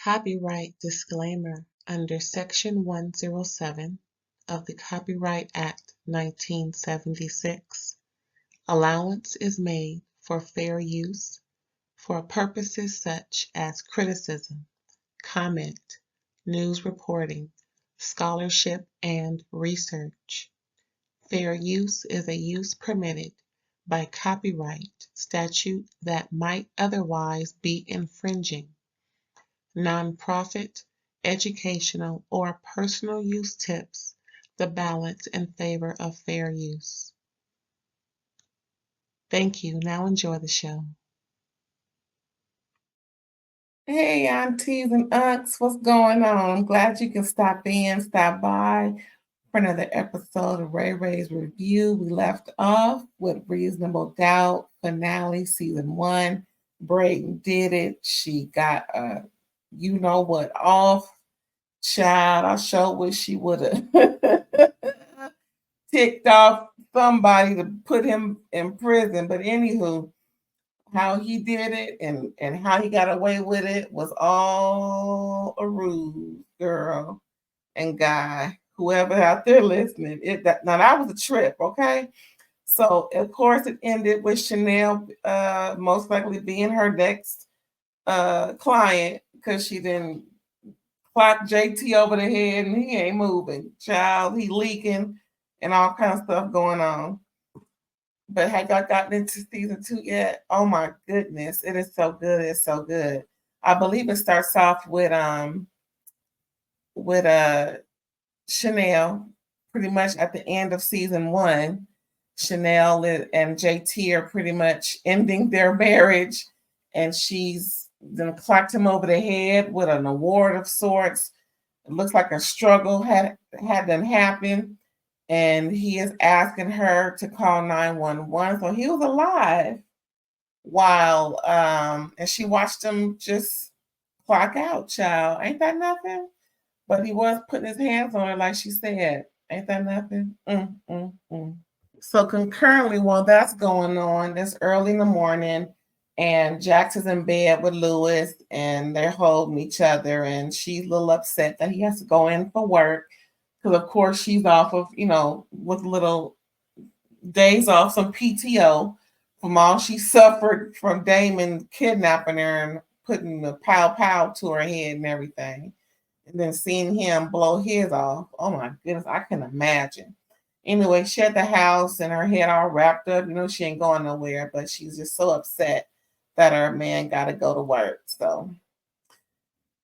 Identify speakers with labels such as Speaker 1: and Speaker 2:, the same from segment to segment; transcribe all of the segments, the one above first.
Speaker 1: Copyright disclaimer under Section 107 of the Copyright Act 1976. Allowance is made for fair use for purposes such as criticism, comment, news reporting, scholarship, and research. Fair use is a use permitted by copyright statute that might otherwise be infringing. Nonprofit, educational, or personal use tips the balance in favor of fair use. Thank you. Now enjoy the show.
Speaker 2: Hey, aunties and unks, what's going on? I'm glad you can stop by for another episode of RAERAEs Review. We left off with Reasonable Doubt finale, season 1. Brayden did it. She got you know what off. Child, I sure wish she would have ticked off somebody to put him in prison. But anywho, how he did it and how he got away with it was all a ruse, girl and guy, whoever out there listening. Now that was a trip, okay? So of course it ended with Shannelle most likely being her next client because she didn't clock JT over the head and he ain't moving. Child, he leaking and all kinds of stuff going on. But had y'all gotten into season 2 yet? Oh my goodness, it is so good. It's so good. I believe it starts off with Shannelle, pretty much at the end of season 1. Shannelle and JT are pretty much ending their marriage, and she's then clocked him over the head with an award of sorts. It looks like a struggle had done happened, and he is asking her to call 911. So he was alive while and she watched him just clock out, child. Ain't that nothing? But he was putting his hands on her, like she said. Ain't that nothing? So concurrently, while that's going on, it's early in the morning, and Jax is in bed with Lewis, and they're holding each other, and she's a little upset that he has to go in for work because, of course, she's off of, with little days off, some PTO from all she suffered from Damon kidnapping her and putting the pow to her head and everything. And then seeing him blow his off. Oh my goodness, I can imagine. Anyway, she at the house and her head all wrapped up. She ain't going nowhere, but she's just so upset that her man got to go to work. So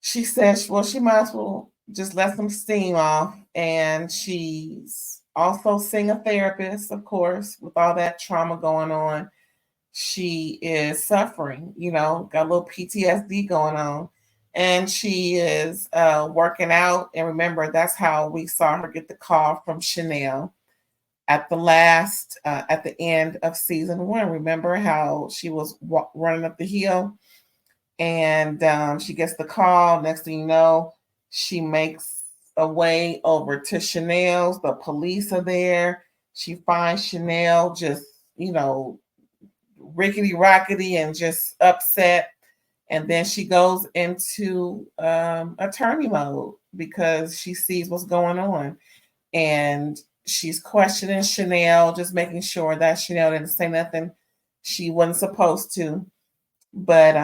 Speaker 2: she says, well, she might as well just let some steam off. And she's also seeing a therapist, of course, with all that trauma going on. She is suffering, got a little PTSD going on. And she is working out. And remember, that's how we saw her get the call from Shannelle at the end of season 1. Remember how she was running up the hill and she gets the call. Next thing you know, she makes a way over to Shannelle's. The police are there. She finds Shannelle just, rickety rockety and just upset. And then she goes into attorney mode because she sees what's going on. And she's questioning Shannelle, just making sure that Shannelle didn't say nothing she wasn't supposed to. But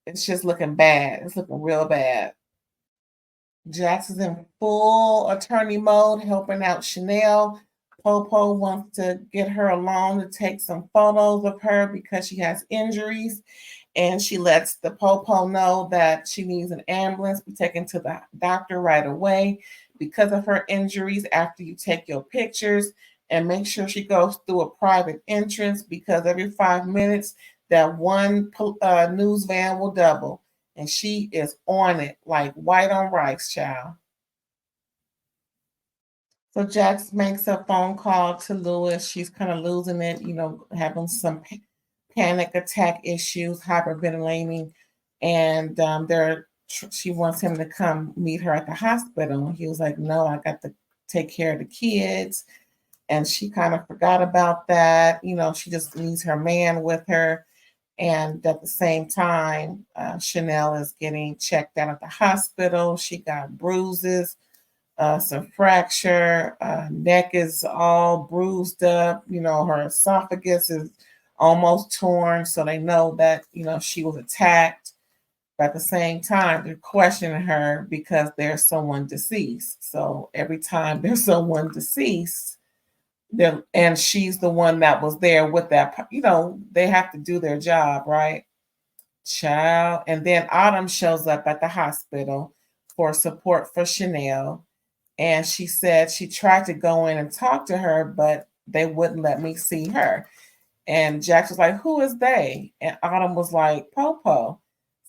Speaker 2: it's just looking bad. It's looking real bad. Jax is in full attorney mode, helping out Shannelle. Popo wants to get her along to take some photos of her because she has injuries. And she lets the Popo know that she needs an ambulance be taken to the doctor right away because of her injuries after you take your pictures. And make sure she goes through a private entrance because every 5 minutes, that one news van will double. And she is on it like white on rice, child. So Jax makes a phone call to Lewis. She's kind of losing it, having some panic attack issues, hyperventilating, and she wants him to come meet her at the hospital. He was like, no, I got to take care of the kids. And she kind of forgot about that. She just needs her man with her. And at the same time, Shannelle is getting checked out at the hospital. She got bruises, some fracture, neck is all bruised up. Her esophagus is almost torn. So they know that, she was attacked. But at the same time, they're questioning her because there's someone deceased. So every time there's someone deceased, and she's the one that was there with that, they have to do their job, right? Child. And then Autumn shows up at the hospital for support for Shannelle. And she said she tried to go in and talk to her, but they wouldn't let me see her. And Jax was like, "Who is they?" And Autumn was like, "Popo."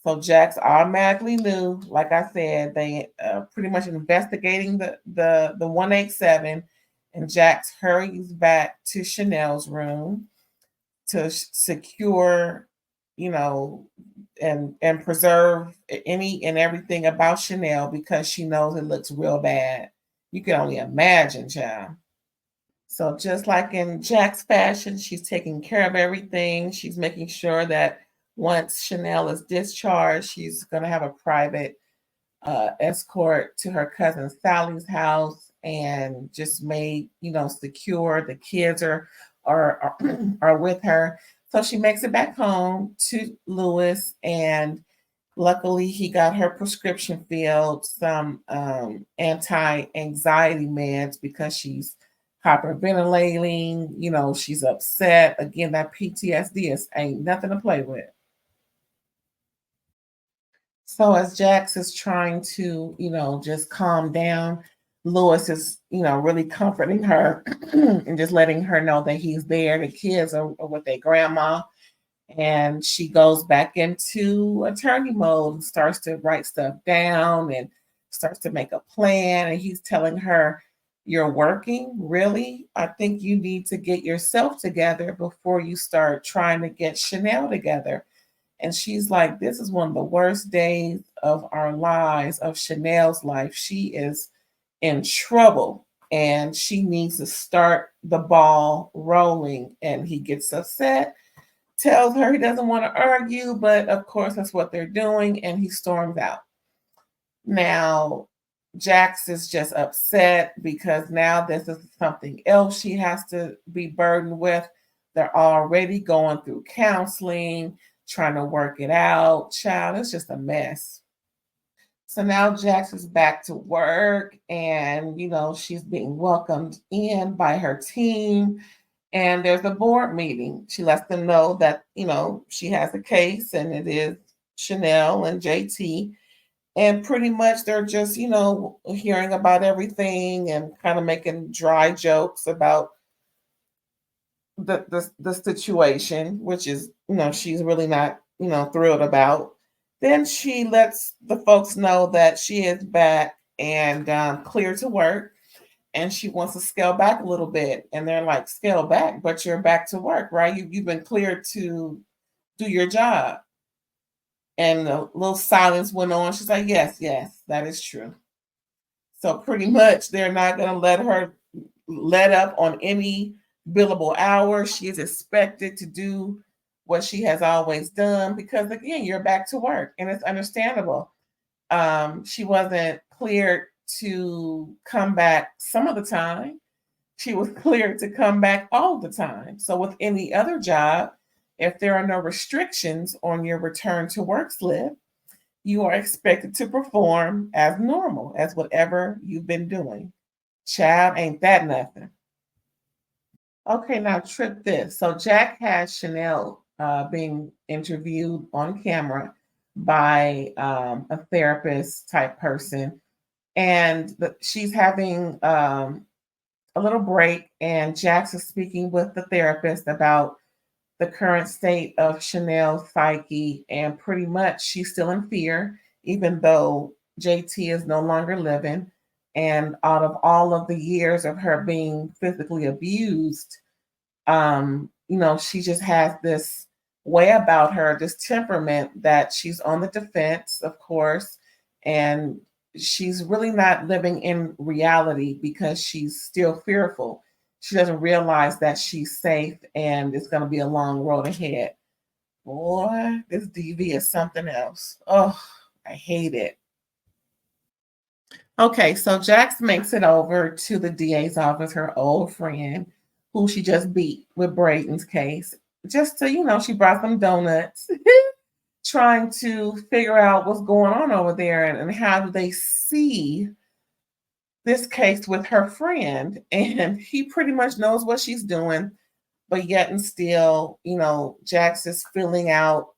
Speaker 2: So Jax automatically knew. Like I said, they pretty much investigating the 187, and Jax hurries back to Shannelle's room to secure, you know, and preserve any and everything about Shannelle because she knows it looks real bad. You can only imagine, child. So just like in Jack's fashion, she's taking care of everything. She's making sure that once Shannelle is discharged, she's going to have a private escort to her cousin Sally's house and just made, secure. The kids are are with her. So she makes it back home to Lewis, and luckily he got her prescription filled, some anti-anxiety meds because she's hyperventilating. She's upset. Again, that PTSD ain't nothing to play with. So as Jax is trying to, just calm down, Lewis is, really comforting her and just letting her know that he's there. The kids are with their grandma. And she goes back into attorney mode and starts to write stuff down and starts to make a plan. And he's telling her, "You're working? Really? I think you need to get yourself together before you start trying to get Shannelle together." And she's like, "This is one of the worst days of our lives, of Shannelle's life. She is in trouble and she needs to start the ball rolling." And he gets upset, tells her he doesn't want to argue, but of course that's what they're doing, and he storms out. Now, Jax is just upset because now this is something else she has to be burdened with. They're already going through counseling, trying to work it out. Child, it's just a mess. So now Jax is back to work, and she's being welcomed in by her team. And there's a board meeting. She lets them know that she has a case, and it is Shannelle and JT. And pretty much they're just hearing about everything and kind of making dry jokes about the situation, which is she's really not thrilled about. Then she lets the folks know that she is back and clear to work, and she wants to scale back a little bit. And they're like, "Scale back? But you're back to work, right? You've been cleared to do your job." And a little silence went on. She's like, "Yes, yes, that is true." So pretty much they're not going to let her let up on any billable hours. She is expected to do what she has always done because, again, you're back to work, and it's understandable. She wasn't cleared to come back some of the time. She was cleared to come back all the time. So with any other job, if there are no restrictions on your return to work slip, you are expected to perform as normal as whatever you've been doing. Child, ain't that nothing? Okay, now trip this. So Jack has Shannelle being interviewed on camera by a therapist type person, and she's having a little break, and Jax is speaking with the therapist about the current state of Shannelle's psyche, and pretty much she's still in fear, even though JT is no longer living. And out of all of the years of her being physically abused, she just has this way about her, this temperament that she's on the defense, of course, and she's really not living in reality because she's still fearful. She doesn't realize that she's safe and it's going to be a long road ahead. Boy, this DV is something else. Oh, I hate it. Okay, so Jax makes it over to the DA's office, her old friend, who she just beat with Braden's case. Just to, she brought them donuts, trying to figure out what's going on over there and how do they see this case with her friend. And he pretty much knows what she's doing, but yet and still, Jax is filling out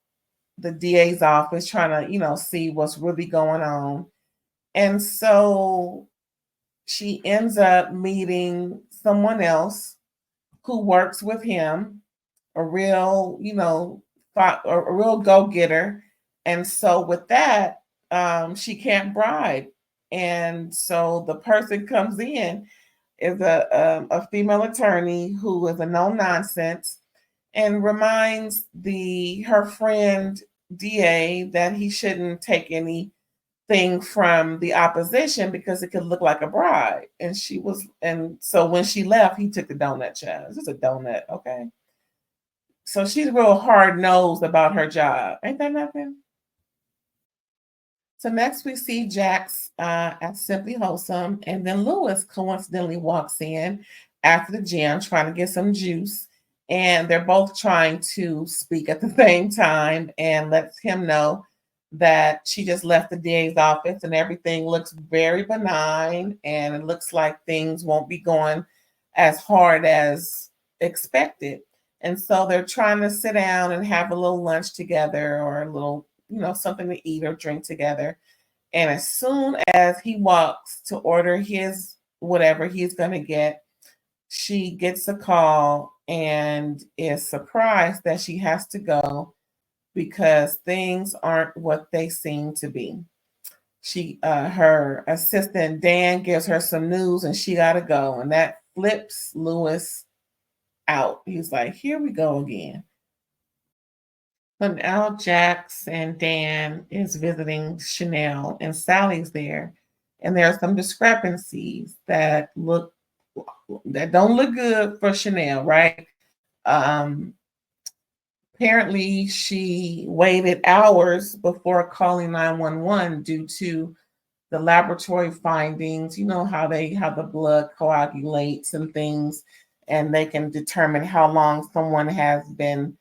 Speaker 2: the DA's office, trying to, see what's really going on. And so she ends up meeting someone else who works with him, a real, a real go-getter. And so with that, she can't bribe. And so the person comes in is a female attorney who is a no nonsense and reminds her friend DA that he shouldn't take anything from the opposition because it could look like a bribe. And so when she left, he took the donut, child. This is a donut, okay? So she's real hard nosed about her job. Ain't that nothing? So next we see Jax at Simply Wholesome, and then Lewis coincidentally walks in after the gym trying to get some juice. And they're both trying to speak at the same time and lets him know that she just left the DA's office and everything looks very benign and it looks like things won't be going as hard as expected. And so they're trying to sit down and have a little lunch together or a little, something to eat or drink together. And as soon as he walks to order his whatever he's going to get, she gets a call and is surprised that she has to go because things aren't what they seem to be. Her assistant Dan gives her some news and she got to go, and that flips Lewis out. He's like, here we go again. But now Jax and Dan is visiting Shannelle and Sally's there, and there are some discrepancies that don't look good for Shannelle, right? Apparently she waited hours before calling 911 due to the laboratory findings. You know how the blood coagulates and things, and they can determine how long someone has been,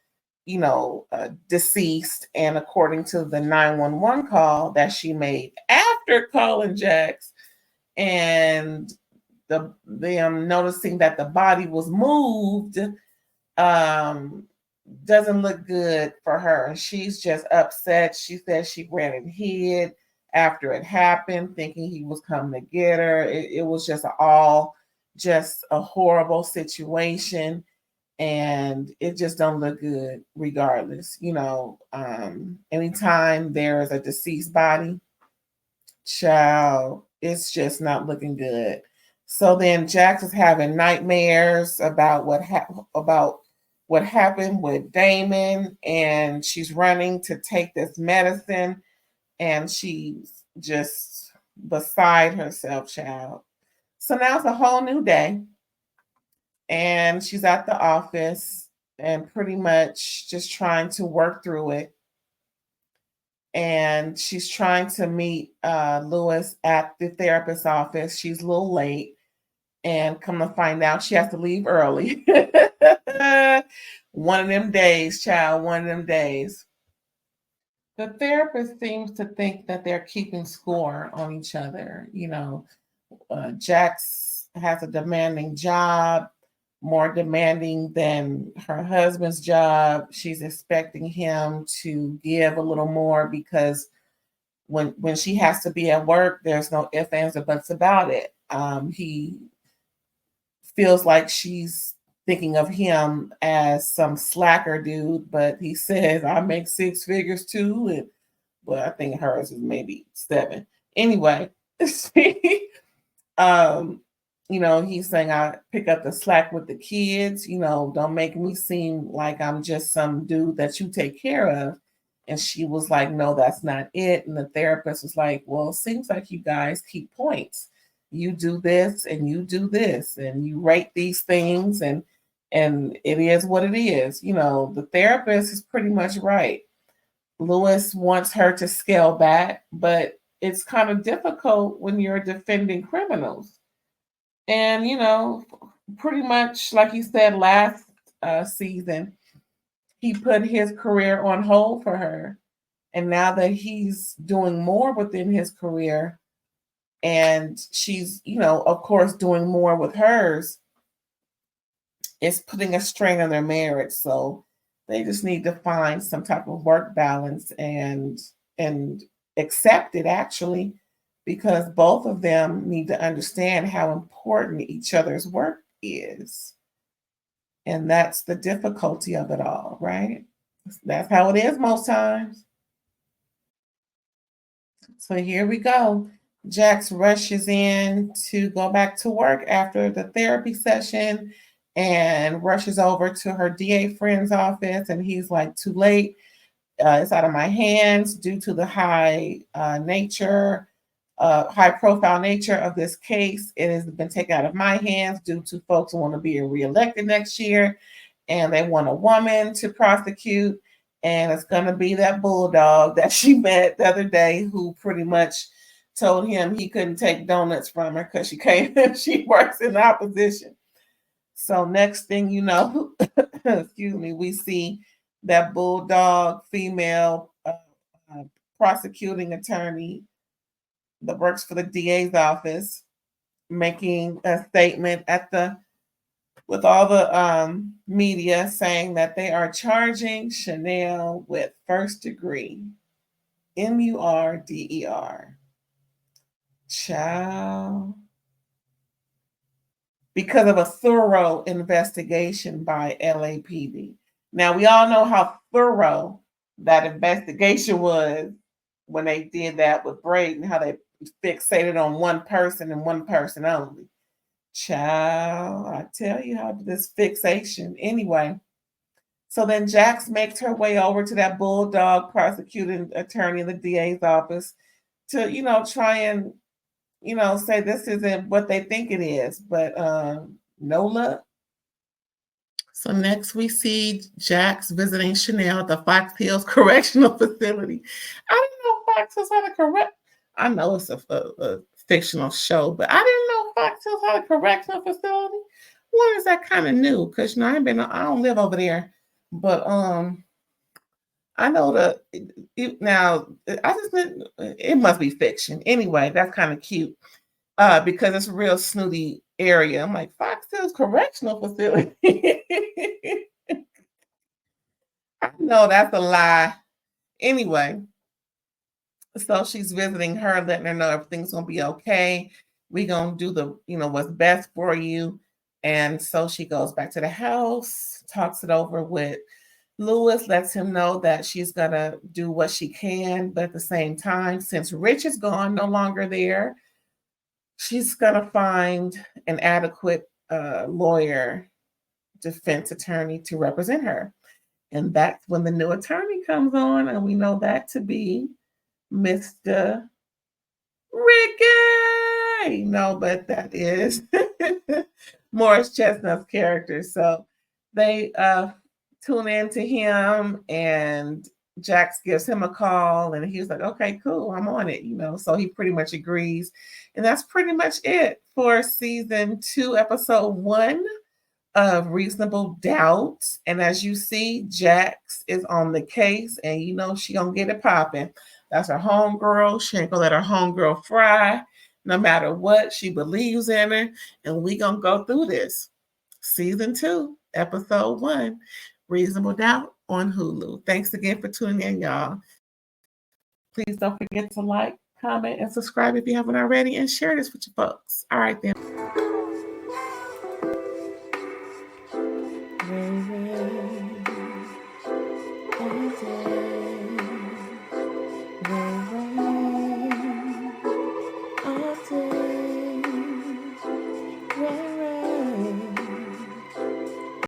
Speaker 2: deceased. And according to the 911 call that she made after calling Jax and them noticing that the body was moved, doesn't look good for her. She's just upset. She said she ran and hid after it happened, thinking he was coming to get her. It was just a horrible situation, and it just don't look good regardless. Anytime there is a deceased body, child, it's just not looking good. So then Jax is having nightmares about what happened with Damon, and she's running to take this medicine, and she's just beside herself, child. So now it's a whole new day, and she's at the office and pretty much just trying to work through it. And she's trying to meet Lewis at the therapist's office. She's a little late, and come to find out she has to leave early. One of them days, child, one of them days. The therapist seems to think that they're keeping score on each other. Jax has a demanding job, more demanding than her husband's job. She's expecting him to give a little more because when she has to be at work, there's no ifs, ands, or buts about it. He feels like she's thinking of him as some slacker dude, but he says, I make 6 figures too. But I think hers is maybe 7. Anyway, he's saying I pick up the slack with the kids, don't make me seem like I'm just some dude that you take care of. And she was like, no, that's not it. And the therapist was like, well, it seems like you guys keep points. You do this and you do this and you rate these things and And it is what it is. You know, the therapist is pretty much right. Lewis wants her to scale back, but it's kind of difficult when you're defending criminals. And, you know, pretty much like you said last season, he put his career on hold for her. And now that he's doing more within his career and she's, you know, of course, doing more with hers, it's putting a strain on their marriage. So they just need to find some type of work balance and accept it actually, because both of them need to understand how important each other's work is. And that's the difficulty of it all, right? That's how it is most times. So here we go. Jax rushes in to go back to work after the therapy session and rushes over to her DA friend's office. And he's like, too late. It's out of my hands due to the high profile nature of this case. It has been taken out of my hands due to folks who want to be reelected next year. And they want a woman to prosecute. And it's going to be that bulldog that she met the other day who pretty much told him he couldn't take donuts from her because she works in opposition. So next thing you know, excuse me, we see that bulldog female prosecuting attorney that works for the DA's office making a statement with all the media saying that they are charging Shannelle with first degree murder. Child. Because of a thorough investigation by LAPD. Now, we all know how thorough that investigation was when they did that with Braden, how they fixated on one person and one person only. Child, I tell you how this fixation. Anyway, so then Jax makes her way over to that bulldog prosecuting attorney in the DA's office to, you know, try and, you know, say this isn't what they think it is, but no luck. So next we see Jax visiting Shannelle at the Fox Hills Correctional Facility. I didn't know Fox Hills had a correct. I know it's a fictional show, but I didn't know Fox Hills had a correctional facility. When is that kind of new? Because you know I don't live over there, but I know now. I just it must be fiction. Anyway, that's kind of cute because it's a real snooty area. I'm like, Fox Hills Correctional Facility. I know that's a lie. Anyway, so she's visiting her, letting her know everything's gonna be okay. We gonna do what's best for you. And so she goes back to the house, talks it over with Lewis, lets him know that she's gonna do what she can, but at the same time, since Rich is gone, no longer there, she's gonna find an adequate lawyer, defense attorney to represent her. And that's when the new attorney comes on, and we know that to be Mr. Ricky. No, but that is Morris Chestnut's character. So they tune in to him, and Jax gives him a call, and he's like, okay, cool, I'm on it, so he pretty much agrees. And that's pretty much it for season 2, episode 1 of Reasonable Doubt. And as you see, Jax is on the case, and she gonna get it popping. That's her homegirl. She ain't gonna let her homegirl fry, no matter what. She believes in her, and we gonna go through this. Season 2, episode 1, Reasonable Doubt on Hulu. Thanks again for tuning in, y'all. Please don't forget to like, comment, and subscribe if you haven't already, and share this with your folks. All right, then.